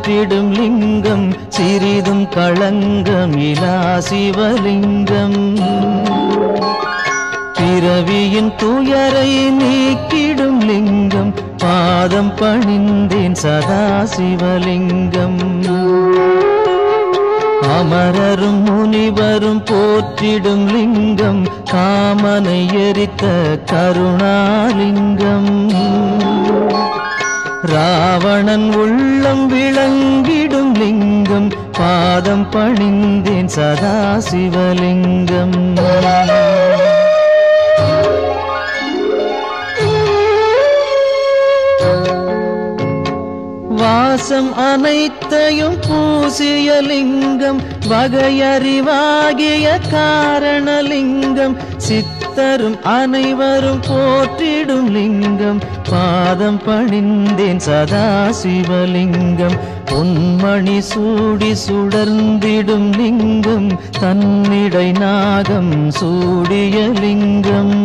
போற்றிடும் லிங்கம் சிறிதும் களங்கமிலா சிவலிங்கம். பிறவியின் துயரை நீக்கிடும் லிங்கம் பாதம் பணிந்தேன் சதா சிவலிங்கம். அமரரும் முனிவரும் போற்றிடும் லிங்கம் காமனை எரித்த கருணாலிங்கம். ராவணன் உள்ளம் விளங்கிடும் லிங்கம் பாதம் பணிந்தேன் சதா சிவலிங்கம். வாசம் அனைத்தையும் பூசிய லிங்கம் வகையறிவாகிய காரணலிங்கம். சித்தரும் அனைவரும் போற்றிடும் லிங்கம் பாதம் பணிந்தேன் சதா சிவலிங்கம். பொன்மணி சூடி சுடர்ந்திடும் லிங்கம் தன்னிடை நாகம் சூடிய லிங்கம்.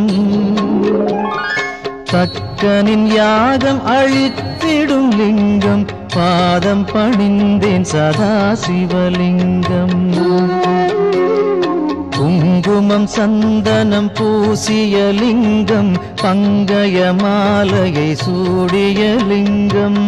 தக்கனின் யாகம் அழித்திடும் லிங்கம் பாதம் பணிந்தேன் சதா சிவலிங்கம். குங்குமம் சந்தனம் பூசிய லிங்கம் பங்கய மாலையை சூடிய லிங்கம்.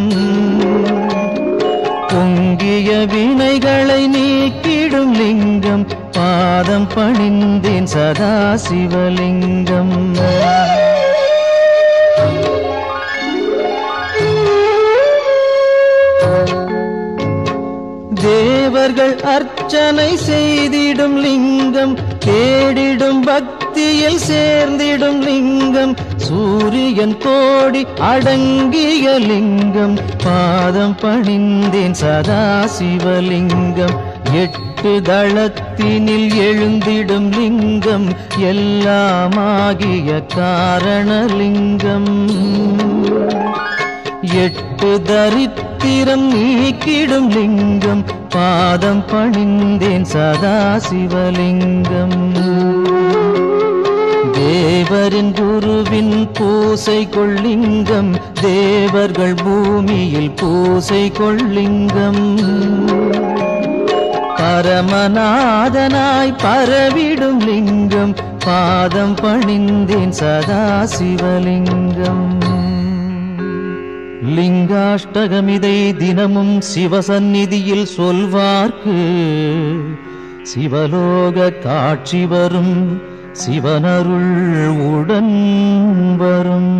பொங்கிய வினைகளை நீக்கிடும் லிங்கம் பாதம் பணிந்தேன் சதா சிவலிங்கம். தேவர்கள் அர்ச்சனை செய்திடும் லிங்கம் தேடிடும் பக்தியில் சேர்ந்திடும் லிங்கம். சூரியன் கோடி அடங்கிய லிங்கம் பாதம் பணிந்தேன் சதா சிவலிங்கம். 8 தளத்தினில் எழுந்திடும் லிங்கம் எல்லாமாகிய காரணலிங்கம். 8 தரித்திரம் நீக்கிடும் லிங்கம் பாதம் பணிந்தேன் சதா சிவலிங்கம். தேவரின் குருவின் பூசை கொள்ளிங்கம் தேவர்கள் பூமியில் பூசை கொள்ளிங்கம். பரமநாதனாய் பரவிடும் லிங்கம் பாதம் பணிந்தேன் சதா சிவலிங்கம். லிங்காஷ்டகமிதை தினமும் சிவசந்நிதியில் சொல்வார்க்கு சிவலோக காட்சி வரும் சிவனருள் உடன் வரும்.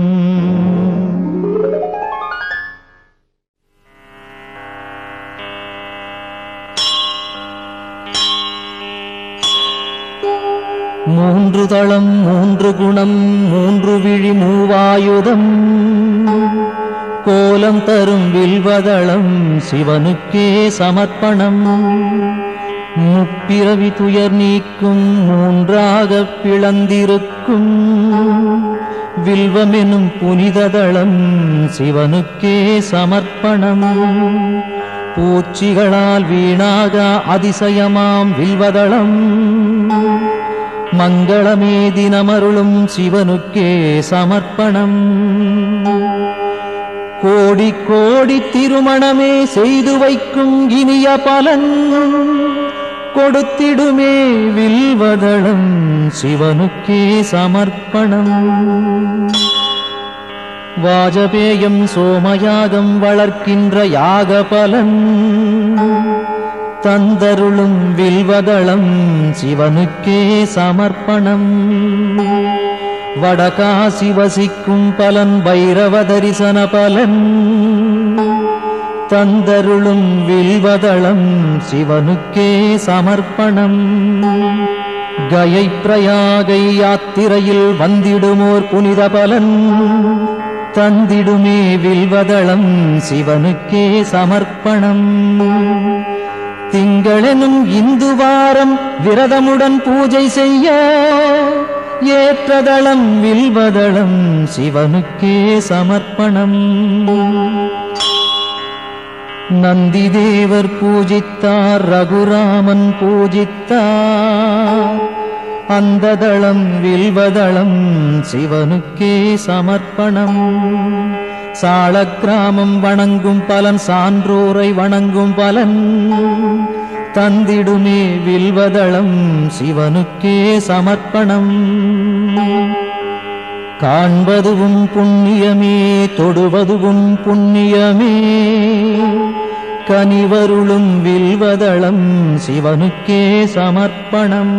மூன்று தளம் 3 குணம் 3 விழி 3 ஆயுதம் கோலம் தரும் வில்வதளம் சிவனுக்கே சமர்ப்பணம். முப்பிறவி துயர் நீக்கும் 3ஆகப் பிளந்திருக்கும் வில்வமெனும் புனிததளம் சிவனுக்கே சமர்ப்பணம். பூச்சிகளால் வீணாக அதிசயமாம் வில்வதளம் மங்களமே தினமருளும் சிவனுக்கே சமர்ப்பணம். கோடி கோடி திருமணமே செய்து வைக்கும் இனிய பலன் கொடுத்திடுமே வில்வதளம் சிவனுக்கே சமர்ப்பணம். வாஜபேயம் சோமயாகம் வளர்க்கின்ற யாக பலன் தந்தருளும் வில்வதளம் சிவனுக்கே சமர்ப்பணம். வடகாசி வசிக்கும் பலன் பைரவ தரிசன பலன் தந்தருளும் வில்வதளம் சிவனுக்கே சமர்ப்பணம். கயை பிரயாகை யாத்திரையில் வந்திடுமோர் புனித பலன் தந்திடுமே வில்வதளம் சிவனுக்கே சமர்ப்பணம். திங்களெனும் இந்து வாரம் விரதமுடன் பூஜை செய்ய ஏற்றதளம் வில்வதளம் சிவனுக்கே சமர்ப்பணம். நந்தி தேவர் பூஜித்தார் ரகுராமன் பூஜித்தார் அந்த தளம் வில்வதளம் சிவனுக்கே சமர்ப்பணம். சாளக்கிராமம் வணங்கும் பலன் சான்றோரை வணங்கும் பலன் தந்திடுமே வில்வதளம் சிவனுக்கே சமர்ப்பணம். காண்பதுவும் புண்ணியமே தொடுவதுவும் புண்ணியமே கனிவருளும் வில்வதளம் சிவனுக்கே சமர்ப்பணம்.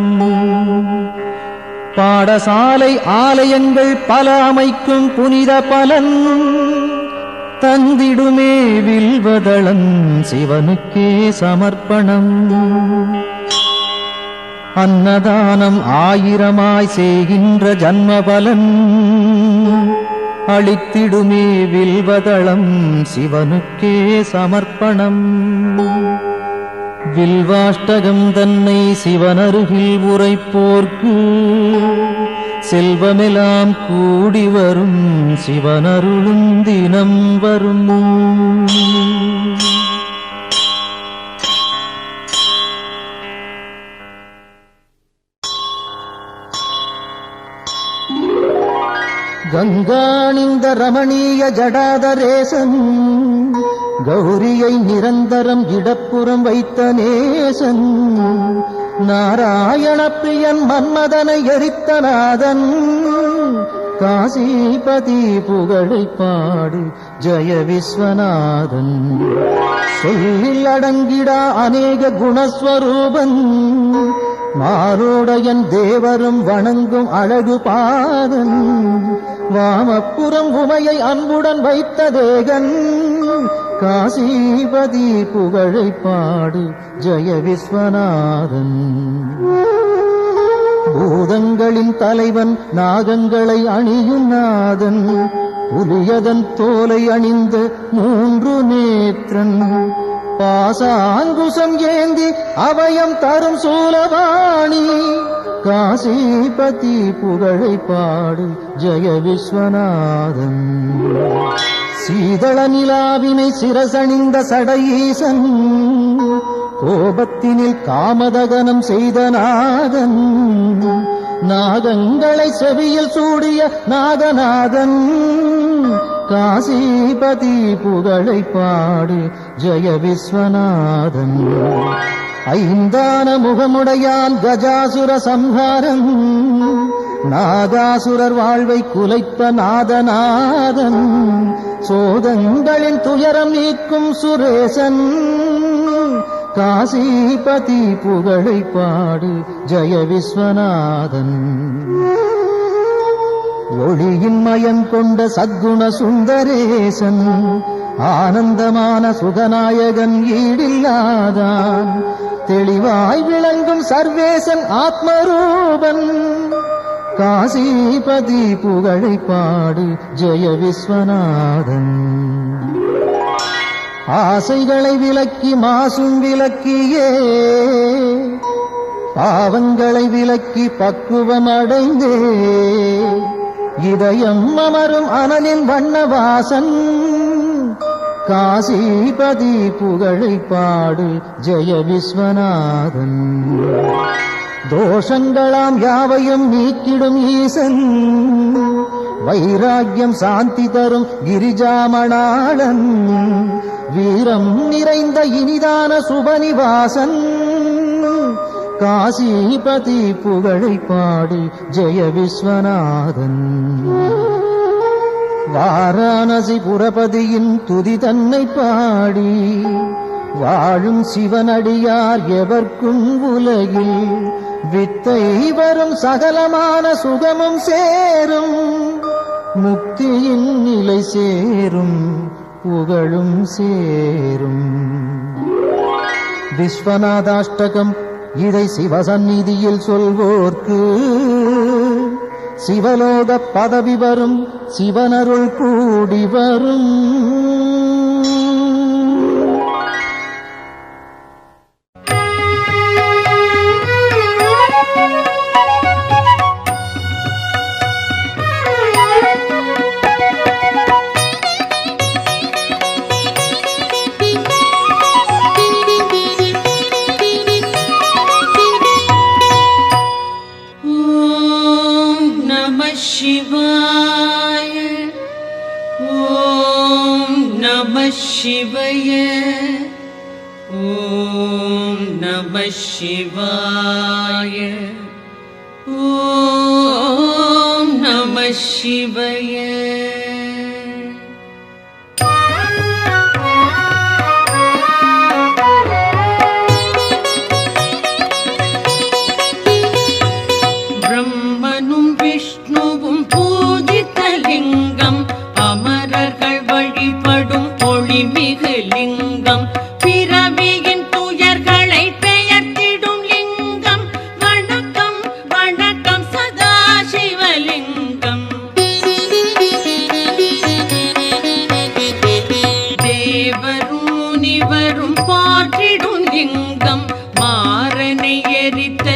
பாடசாலை ஆலயங்கள் பல அமைக்கும் புனித பலன் தந்திடுமே வில்வதளம் சிவனுக்கே சமர்ப்பணம். அன்னதானம் ஆயிரமாய் செய்கின்ற ஜன்ம பலன் அளித்திடுமே வில்வதளம் சிவனுக்கே சமர்ப்பணம். வில்வாஷ்டகம் தன்னை சிவனருகில் உரைப்போர்க்கு செல்வமெல்லாம் கூடி வரும் சிவனருளும் தினம் வரும். கங்காணிந்த ரமணீய ஜடாதரேசன் கௌரியை நிரந்தரம் இடப்புறம் வைத்த நேசன் நாராயண பிரியன் மன்மதனை எரித்த நாதன் காசிபதி புகழை பாடு ஜெய விஸ்வநாதன் சொல்லில் அடங்கிடா அநேக குணஸ்வரூபன் மாரோடையன் தேவரும் வணங்கும் அழகு பாதன் வாமப்புறம் உமையை அன்புடன் வைத்த தேகன் காசிபதி புகழை பாடு ஜெய விஸ்வநாதன் பூதங்களின் தலைவன் நாகங்களை அணியும் நாதன் புலியதன் தோலை அணிந்த 3 நேத்திரன் பாசாங்குசம் ஏந்தி அபயம் தரும் சூலவாணி காசிபதி புகழை பாடு ஜெய விஸ்வநாதன் சீதள நிலாவினை சிரசணிந்த சடையீசன் கோபத்தினில் காமதகனம் செய்த நாதன் நாகங்களை செவியில் சூடிய நாகநாதன் காசிபதி புகழை பாடு ஜெய விஸ்வநாதன் ஐந்தான முகமுடையான் கஜாசுர சம்ஹாரம் நாகாசுரர் வாழ்வை குலைத்த நாதநாதன் சோதங்களின் துயரம் நீக்கும் சுரேசன் காசிபதி புகழை பாடு ஜெய விஸ்வநாதன் ஒளியின் மயம் கொண்ட சத்குண சுந்தரேசன் ஆனந்தமான சுகநாயகன் ஈடில்லாதான் தெளிவாய் விளங்கும் சர்வேசன் ஆத்மரூபன் காசிபதி புகழை பாடு ஜெய விஸ்வநாதன் ஆசைகளை விலக்கி மாசும் விலக்கியே பாவங்களை விலக்கி பக்குவம் அடைந்தே இதயம் அமரும் அனலின் வண்ணவாசன் காசிபதி புகழை பாடு ஜெய விஸ்வநாதன் தோஷங்களாம் யாவையும் நீக்கிடும் ஈசன் வைராக்கியம் சாந்தி தரும் கிரிஜாமணாளன் வீரம் நிறைந்த இனிதான சுபநிவாசன் காசிபதி புகழை பாடு ஜெய விஸ்வநாதன் வாரணாசி புரபதியின் துதி தன்னை பாடி வாழும் சிவனடியார் எவர்க்கும் உலகில் வித்தை வரும் சகலமான சுகமும் சேரும் முக்தியின் நிலை சேரும் புகழும் சேரும் விஸ்வநாதாஷ்டகம் இதை சிவசந்நிதியில் சொல்வோர்க்கு சிவலோக பதவி வரும் சிவனருள் கூடி வரும் शिवाय ओम சிவய ஓம் நம சிவாய ஓம் நம சிவய. பிரம்மனும் விஷ்ணுவும் பூஜித்த லிங்கம், அமரர்கள் வழிபடும் ஒளிமிகு லிங்கம், பிறவியின் துயர்களை பெயர்த்திடும் லிங்கம். வணக்கம் வணக்கம் சதாசிவலிங்கம். தேவரும் முனிவரும் போற்றிடும் லிங்கம், மாறனை எரித்த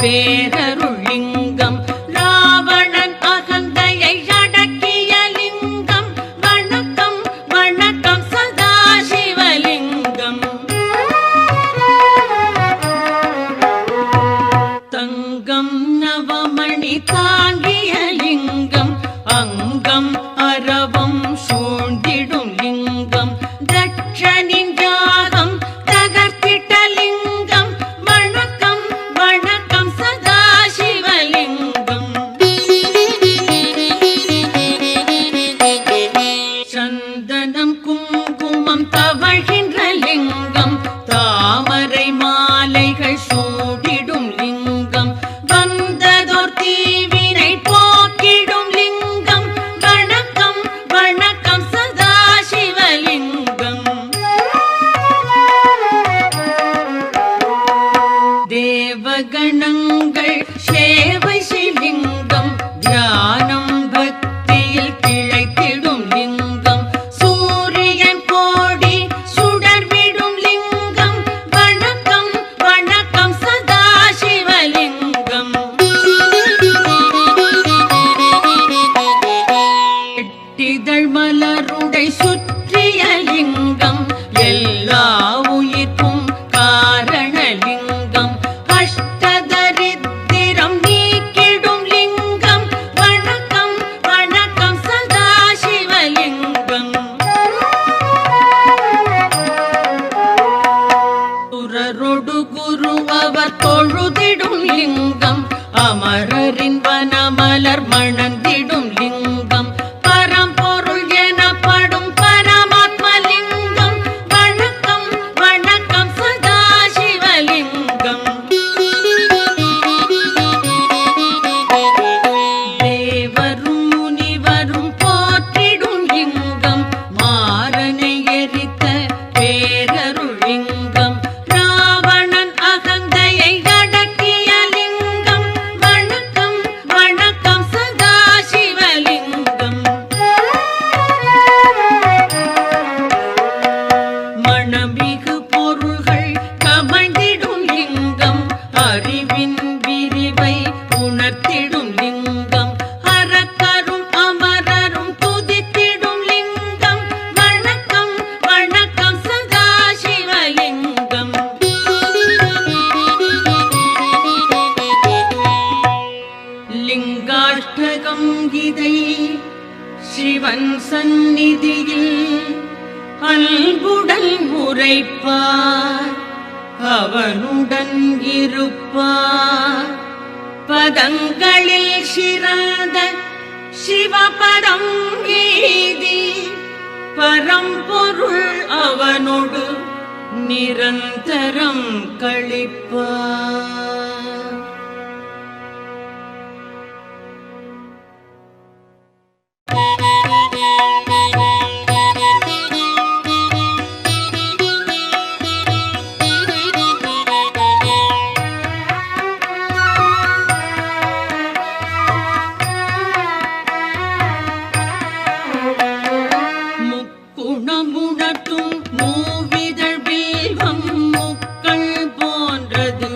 பேரருள் லிங்கம், ராவணன் அகந்தையை அடக்கிய லிங்கம். வணக்கம் வணக்கம் சதாசிவலிங்கம். தங்கம் நவமணி தாங்கிய லிங்கம், அங்கம் அரவம் சூழ்ந்திடும் லிங்கம், தட்சனின் யாகம் தகர்த்திட்ட லிங்கம். வணக்கம் வணக்கம் சதாசிவலிங்கம். சந்தனம் குங்குமம் தவழ்கின்ற லிங்கம், தாமரை மாலைகள் சூடிடும் லிங்கம், வந்ததோர் தீவினை போக்கிடும் லிங்கம். வணக்கம் வணக்கம் சதாசிவலிங்கம். தேவகணங்கள் சேவை சிலிங்கம், தியானம் பக்தியில் திளைத்திடும் லிங்கம், சூரியன் கோடி சுடர்விடும் லிங்கம். வணக்கம் வணக்கம் சதாசிவலிங்கம். எட்டிதழ் மலருடை சுற்றிய லிங்கம், எல்லா உயிர்க்கும் காரணலிங்கம், அஷ்டதரித்திரம் நீக்கிடும் லிங்கம். வணக்கம் வணக்கம் சதாசிவலிங்கம். சுரரொடு குரு அவர் தொழுதிடும் லிங்கம், அமரரின் வனமலர் மணந்திடும் லிங்கம், பரம்பொருள் எனப்படும் பரமாத்மலிங்கம். வணக்கம் வணக்கம் சதாசிவலிங்கம். தேவரும் முனிவரும் போற்றிடும் லிங்கம், மாறனை எரித்த பேரருள் லிங்கம், ராவணன் அகந்தையை அடக்கிய லிங்கம். வணக்கம் வணக்கம் சதாசிவலிங்கம். மணமிகு பொருள்கள் கமழ்ந்திடும் லிங்கம், அறிவின் விரிவை உணர்த்திடும் லிங்கம், அரக்கரும் அமரரும் துதித்திடும் லிங்கம். வணக்கம் வணக்கம் சதாசிவலிங்கம். லிங்காஷ்டகம் இதை சிவன் சந்நிதியில் அன்புடன் உரைப்பார், அவனுடன் இருப்பார். பதங்களில் சிறந்த சிவபதம் ஏதி, பரம்பொருள் அவனோடு நிரந்தரம் கழிப்பார். முக்குணமுணர்த்தும் மூவிதழ் வில்வம், முக்கள் போன்றது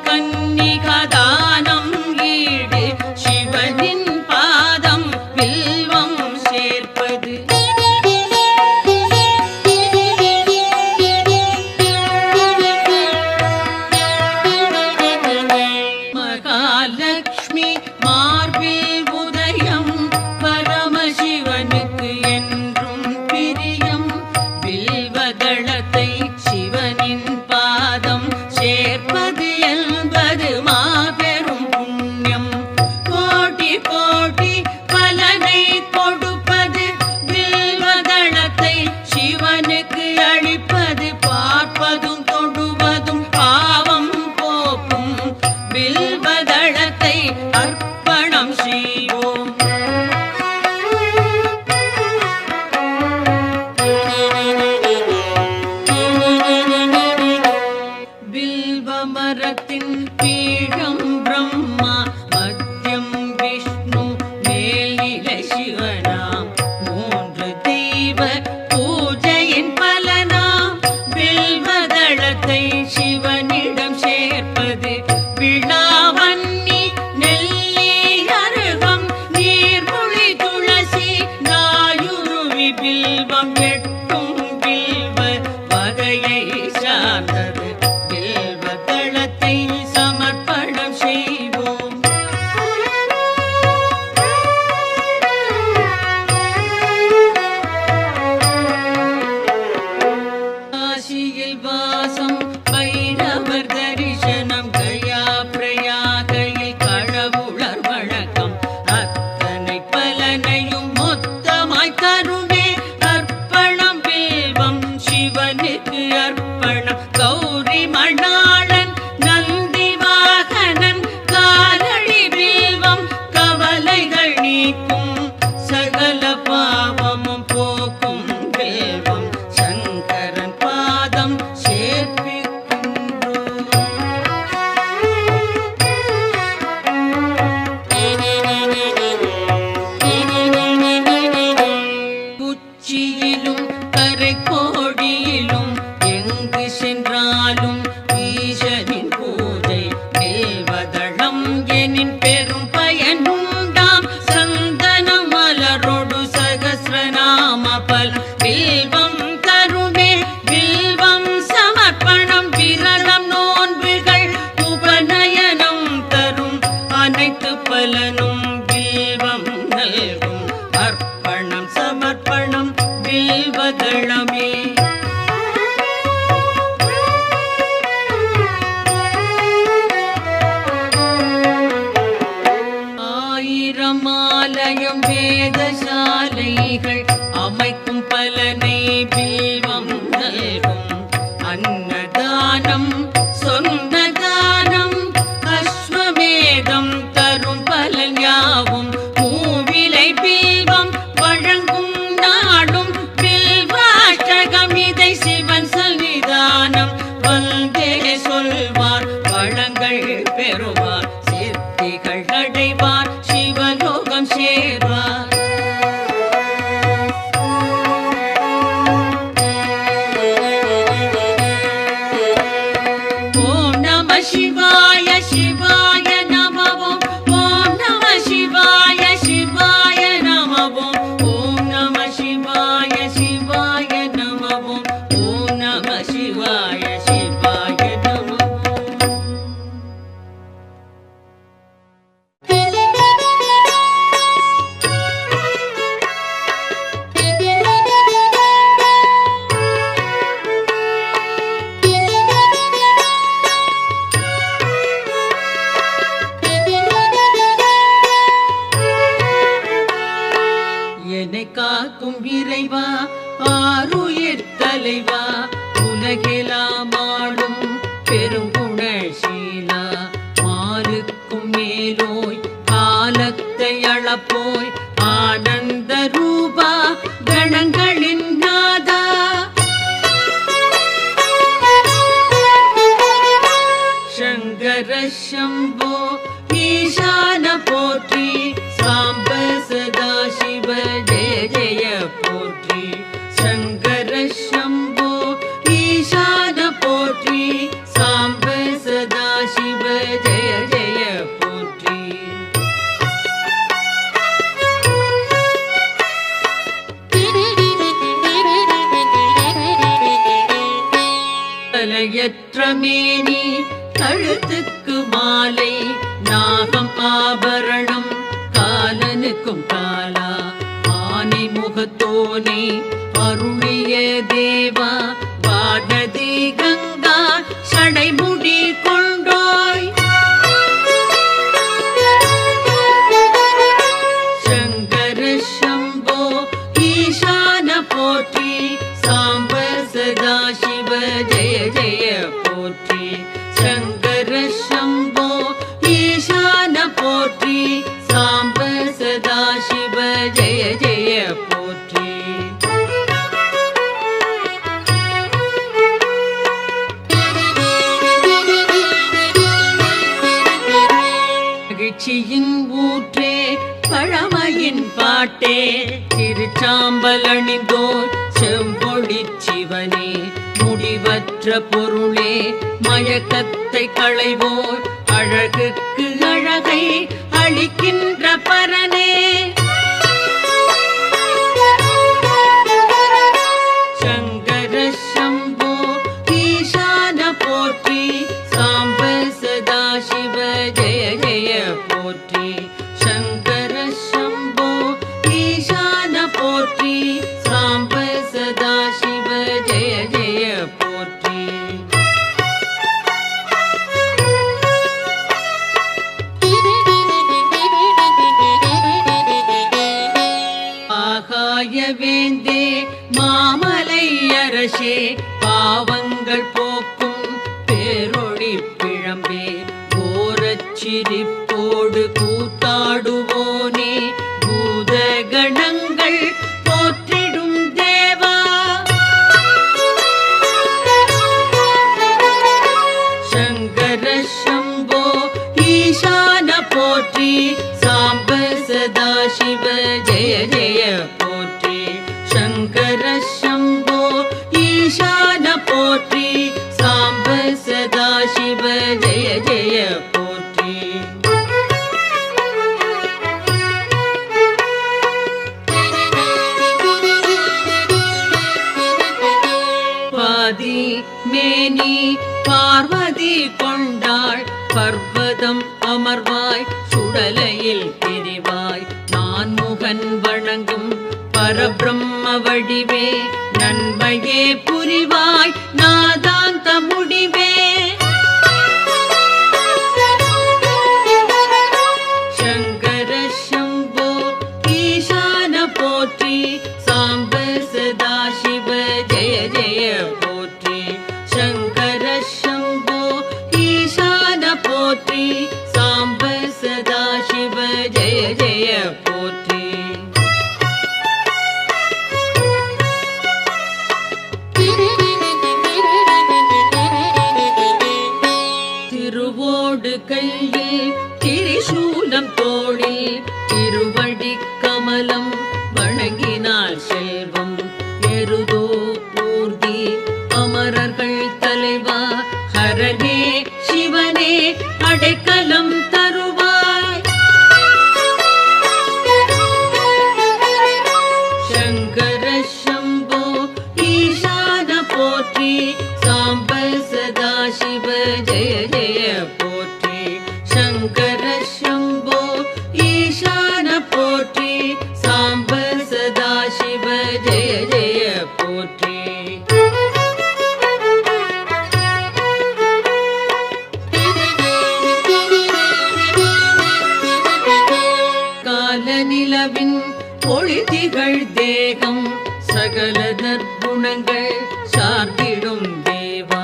கன்னிகதானம் ஈடு சிவனின் பாதம் வில்வம் சேர்ப்பது. மகாலட்சுமி மார்பில் உதயம் பரமசிவனுக்கு என்றும் பிரியம். வில்வதளத்தை சிவனின் பாதம் சேர்ப்பது என்பது மாபெரும் புண்ணியம். கோடி கோடி பலனை கொடுப்பது வில்வதளத்தை சிவனுக்கு அளிப்பது. பார்ப்பதும் தொடுவதும் பாவம் போக்கும் வில்வதளத்தை அர்ப்பணம் செய்வோம். வில்வமரத்தின் பீடம் பிரம்மா, மத்தியம் விஷ்ணு, மேல்நிலை சிவனாம். 3 தெய்வ பூஜையின் பலனாம் வில்வதளத்தை சிவனிடம் சேர்ப்பது. விழாவன்னி நெல்லி அருகம் நீர்மொழி துளசி நாயுருவி வில்வம் எட்டும் வில்வ வகையை சார்ந்தது. வில்வதளத்தை சமர்ப்பணம் செய்வோம். காசியில் வாசம் பைரவர் தரிசனம். கயா பிரயாகையில் கடவுளர் வழக்கம். அத்தனை பலனையும் மொத்தமாய் தருமே அர்ப்பணம் வில்வம் சிவனுக்கு அர்ப்பணம். கௌரி மணாளன் நந்தி வாகனன் காலடி வில்வம் கவலைகள் நீக்கும். சகல பாவமும் போக்கும் வில்வம் சங்கரன் பாதம் சேர்ப்பிக்கின்றோம். குச்சியிலும் கரைக்கோடியிலும் எங்கு சென்றாலும் ஈசனின் பூஜை. வில்வதளம் எனின் பெரும் பயனுண்டாம். சந்தனம் மலரோடு சகஸ்ரநாம பல வில்வம் தருமே. வில்வம் சமர்ப்பணம். விரதம் நோன்புகள் உபநயனம் தரும். அனைத்து பலனும் வில்வம் நல்கும். அர்ப்பணம் சமர்ப்பணம் வில்வதளமே. ஆயிரம் ஆலயம் வேதசாலைகள் அமைக்கும் பலனை வில்வம் நல்கும். அன்னதானம் சொன்னதானம் அஸ்வமேதம் தரும் பலன் யாவும். மூவிலை வில்வம் வழங்கும் நாடும் வில்வாஷ்டகம். இதை சிவன் சன்னிதானம் வந்தே சொல்வார். வளங்கள் பெறுவார். சித்திகள் அடைவார். சிவலோகம் சேர்வார். ஓம் நம சிவாய சிவாய நமவோம். ஓம் நம சிவாய சிவாய நமவோம். ஓம் நம சிவாய சிவாய நமவோம். ஓம் நம சிவாய சிவாய நமவோம். என்னை காக்கும் இறைவா ஆருயிர் தலைவா. உலகெல்லாம் ஆளும் பெருங்குணசீலா. மாலுக்கும் மேலோய் காலத்தை அளப்போய் ஆனந்த ரூபா கணங்களின் நாதா. சங்கர சம்போ ஈசான போற்றி. சாம்ப சதா சிவ ஜெய ஜெய போற்றி. சங்கர சம்போ ஈசான போற்றி. சாம்ப சதா சிவ பெற்ற மேனி கழுத்துக்கு மாலை நாகம் ஆபரணம் காலனுக்கும் காலா ஆனை முகத்தோனே அருளிய தேவா வானதி கங்கா சடைமுடி கொண்டோய் சங்கர சம்போ ஈசான போற்றி சாம்ப சதா சிவ ஜெய ஜெய போற்றி சங்கர சம்போ ஈசான போற்றி சாம்ப சதா சிவ ஜெய ஜெய போற்றி மகிழ்ச்சியின் ஊற்றே பழமையின் பாட்டே திருச்சாம்பல் அணிந்தோர் செம்பொழி சிவனே முடிவற்ற பொருளே மயக்கத்தை களைவோர் அழகுக்கு அழகை அளிக்கின்ற பரனே சங்கர சம்போ ஈசான போற்றி சாம்ப சதா சிவ ஜெய ஜெய போற்றி சங்கர சம்போ ஈசான போற்றி சாம்ப சதா சிவ ஜெய ஜெய போற்றி ஆகாய வேந்தே மாமலை அரசே பாவங்கள் போக்கும் பேரொளி பிழம்பே கோரச்சிரிப்போடு கூத்தாடுவோனே பூத கணங்கள் போற்றிடும் தேவா சங்கர சம்போ ஈசான போற்றி சாம்ப சதா சிவ ஜெய ஜெய போற்றி சங்கர சம்போ ஈசான போற்றி சாம்ப சதா சிவ ஜெய ஜெய போற்றி பாதி மேனி பார்வதி கொண்டாள் பர்வதம் அமர்வாய் சுடலையில் திரிவாய் நான்முகன் வணங்கும் பரபிரம்ம வடிவே நன்மையே புரிவாய் நாதாந்த முடிவே சங்கர சம்போ ஈசான போற்றி சாம்ப சதா சிவ ஜெய ஜெய போற்றி சங்கர சம்போ ஈசான போற்றி சாம்ப சதா சிவ ஜெய ஜெய போற்றி திருவோடு கையில் திரிசூலம் தோளில் திருவடி கமலம் வணங்கினார் செல்வம் எருதோ ஊர்தி அமரர்கள் தலைவா ஹரனே சிவனே அடைக்கலம் தருவாய் சங்கர சம்போ ஈசான போற்றி சாம்ப சதா சிவ ஜெய ஜெய போற்றி சங்கர சம்போ ஈசான போற்றி சாம்ப சதா சிவ ஜெய ஜெய போற்றி காலநிலவின் ஒளிதிகள் தேகம் சகல நற்குணங்கள் சார்ந்திடும் தேவா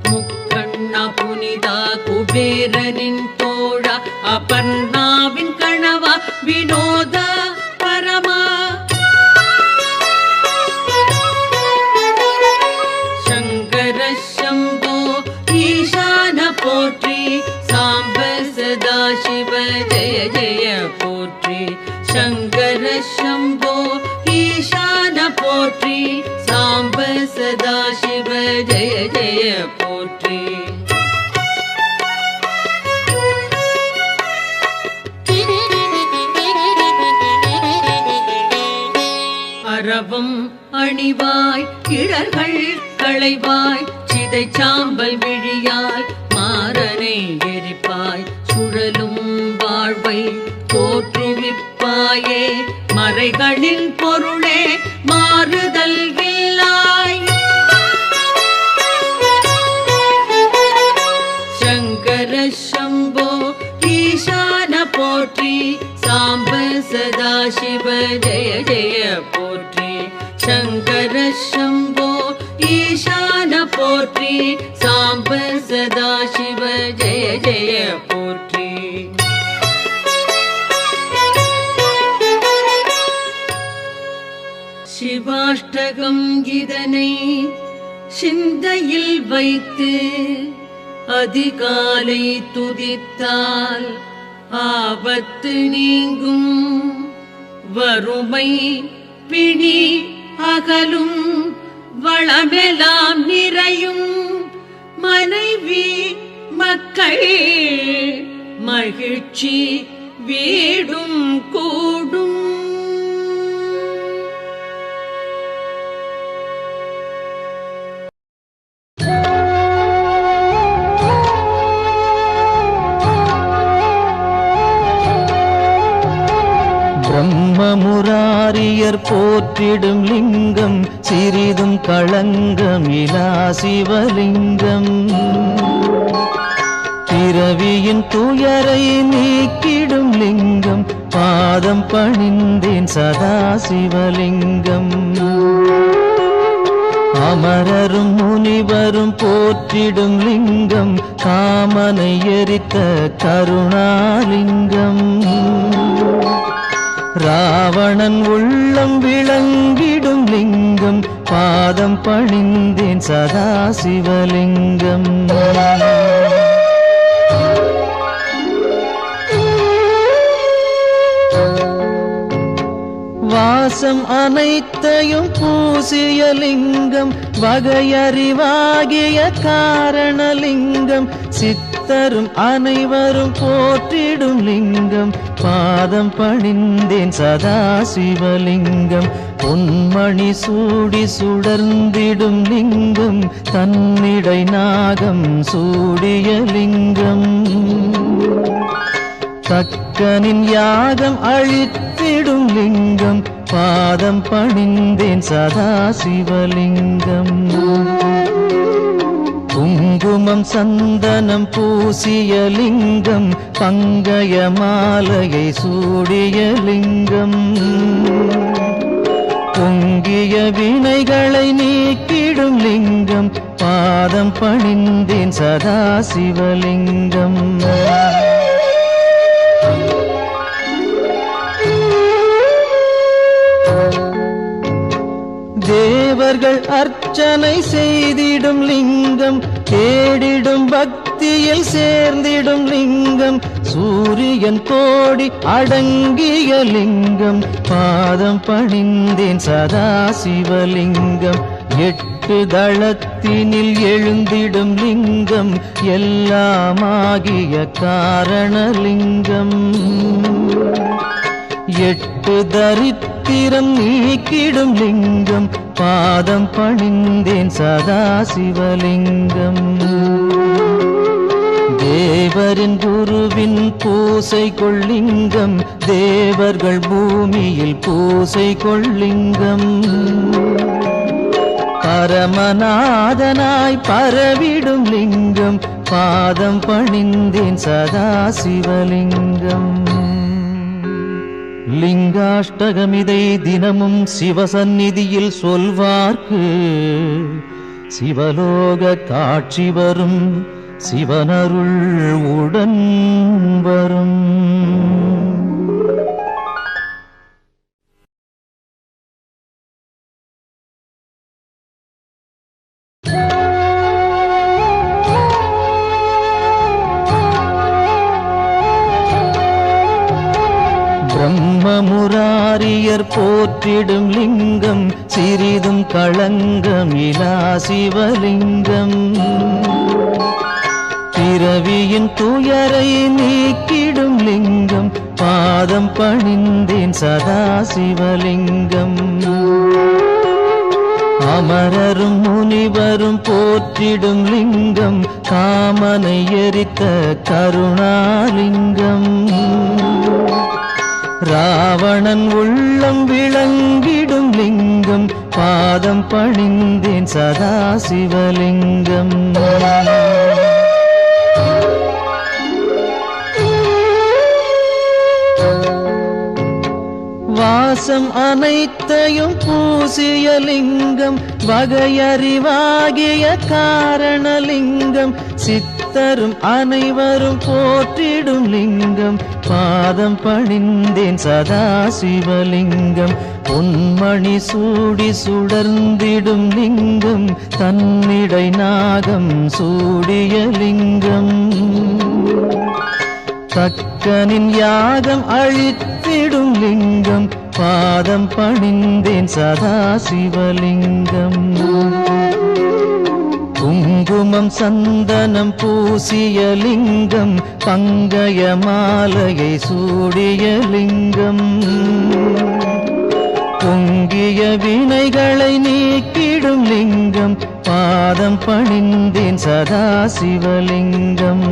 முக்கண்ணா புனிதா குபேரனின் தோழா அபர்ணாவின் கணவா வினோத பரமா சங்கர சம்போ ஈசான போற்றி சாம்ப சதா சிவ ஜெய ஜெய போற்றி சங்கர சம்போ ஈசான போற்றி சாம்ப சதா சிவ ஜெய ஜெய போற்றி அரவம் அணிவாய் கிழர்கள் களைவாய் சித மந்தை சாம்பல் விழியால் மாறனை எரிப்பாய் சுழலும் வாழ்வை தோற்றுவிப்பாயே மறைகளின் பொருளே மாறுதல் இல்லாய் சங்கர சம்போ ஈசான போற்றி சாம்ப சதாசிவ ஜெய ஜெய போற்றி சங்கர சம்போ ஈசான போற்றி சாம்ப சதாசிவ ஜெய ஜெய போற்றி சிவாஷ்டகம் இதனை சிந்தையில் வைத்து அதிகாலை துதித்தால் ஆபத்து நீங்கும் வறுமை பிணி அகலும் வளமெல்லாம் நிறையும் மனைவி மக்கள் மகிழ்ச்சி வீடும் கூடும் பிரம்மமுராரியர் போற்றிடும் லிங்கம் சிறிதும் களங்கமிலா சிவலிங்கம் பிறவியின் துயரை நீக்கிடும் லிங்கம் பாதம் பணிந்தேன் சதா சிவலிங்கம் அமரரும் முனிவரும் போற்றிடும் லிங்கம் காமனை எரித்த கருணாலிங்கம் ராவணன் உள்ளம் விளங்கிடும் லிங்கம் பாதம் பணிந்தேன் சதா சிவலிங்கம் வாசம் அனைத்தையும் பூசிய லிங்கம் வகையறிவாகிய காரணலிங்கம் சித்தரும் அனைவரும் போற்றிடும் லிங்கம் பாதம் பணிந்தேன் சதா சிவலிங்கம் பொன்மணி சூடி சுடர்ந்திடும் லிங்கம் தன்னிடை நாகம் சூடிய லிங்கம் தக்கனின் யாகம் அழித்திடும் லிங்கம் பாதம் பணிந்தேன் சதா சிவலிங்கம் குங்குமம் சந்தனம் பூசிய லிங்கம் பங்கய மாலையை சூடிய லிங்கம் பொங்கிய வினைகளை நீக்கிடும் லிங்கம் பாதம் பணிந்தேன் சதா சிவலிங்கம் தேவர்கள் அர்ச்சனை செய்திடும் லிங்கம் தேடிடும் பக்தியில் சேர்ந்திடும் லிங்கம் சூரியன் கோடி அடங்கிய லிங்கம் பாதம் பணிந்தேன் சதா சிவலிங்கம் எட்டு தளத்தினில் எழுந்திடும் லிங்கம் எல்லாமாகிய காரணலிங்கம் எட்டு தரித்திரம் நீக்கிடும் லிங்கம் பாதம் பணிந்தேன் சதா சிவலிங்கம் தேவரின் குருவின் பூசை கொள்ளிங்கம் தேவர்கள் பூமியில் பூசை கொள்ளிங்கம் பரமநாதனாய் பரவிடும் லிங்கம் பாதம் பணிந்தேன் சதா சிவலிங்கம் லிங்காஷ்டகமிதை தினமும் சிவசந்நிதியில் சொல்வார்க்கு சிவலோக காட்சி வரும் சிவனருள் உடன் வரும் பிரம்மமுராரியர் போற்றிடும் லிங்கம் சிறிதும் களங்கமிலா சிவலிங்கம் பிறவியின் துயரை நீக்கிடும் லிங்கம் பாதம் பணிந்தேன் சதா சிவலிங்கம் அமரரும் முனிவரும் போற்றிடும் லிங்கம் காமனை எரித்த கருணாலிங்கம். ராவணன் உள்ளம் விளங்கிடும் லிங்கம் பாதம் பணிந்தேன் சதாசிவலிங்கம். வாசம் அனைத்தையும் பூசிய லிங்கம் வகையறிவாகிய காரணலிங்கம். சித்தரும் அனைவரும் போற்றிடும் லிங்கம் பாதம் பணிந்தேன் சதாசிவலிங்கம். பொன்மணி சூடி சுடர்ந்திடும் லிங்கம் தன்னிடை நாகம் சூடிய லிங்கம். தக்கனின் யாகம் அழித்திடும் லிங்கம் பாதம் பணிந்தேன் சதாசிவலிங்கம். குங்குமம் சந்தனம் பூசிய லிங்கம் பங்கய மாலையை சூடிய லிங்கம். பொங்கிய வினைகளை நீக்கிடும் லிங்கம் பாதம் பணிந்தேன் சதாசிவலிங்கம்.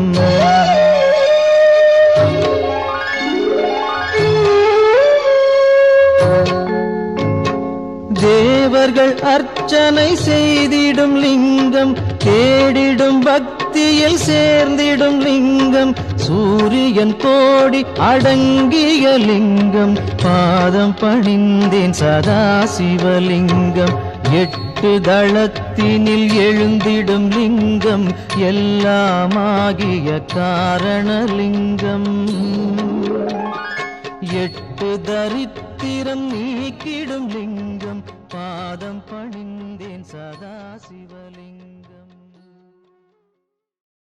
தேவர்கள் அர்ச்சனை செய்திடும் லிங்கம் தேடிடும் பக்தியில் சேர்ந்திடும் லிங்கம். சூரியன் கோடி அடங்கிய லிங்கம் பாதம் பணிந்தேன் சதாசிவலிங்கம். 8 தளத்தினில் எழுந்திடும் லிங்கம் எல்லாமாகிய காரணலிங்கம். 8 தரித்திரம் நீக்கிடும் லிங்கம் பாதம் பணிந்தேன் சதாசிவலிங்கம்.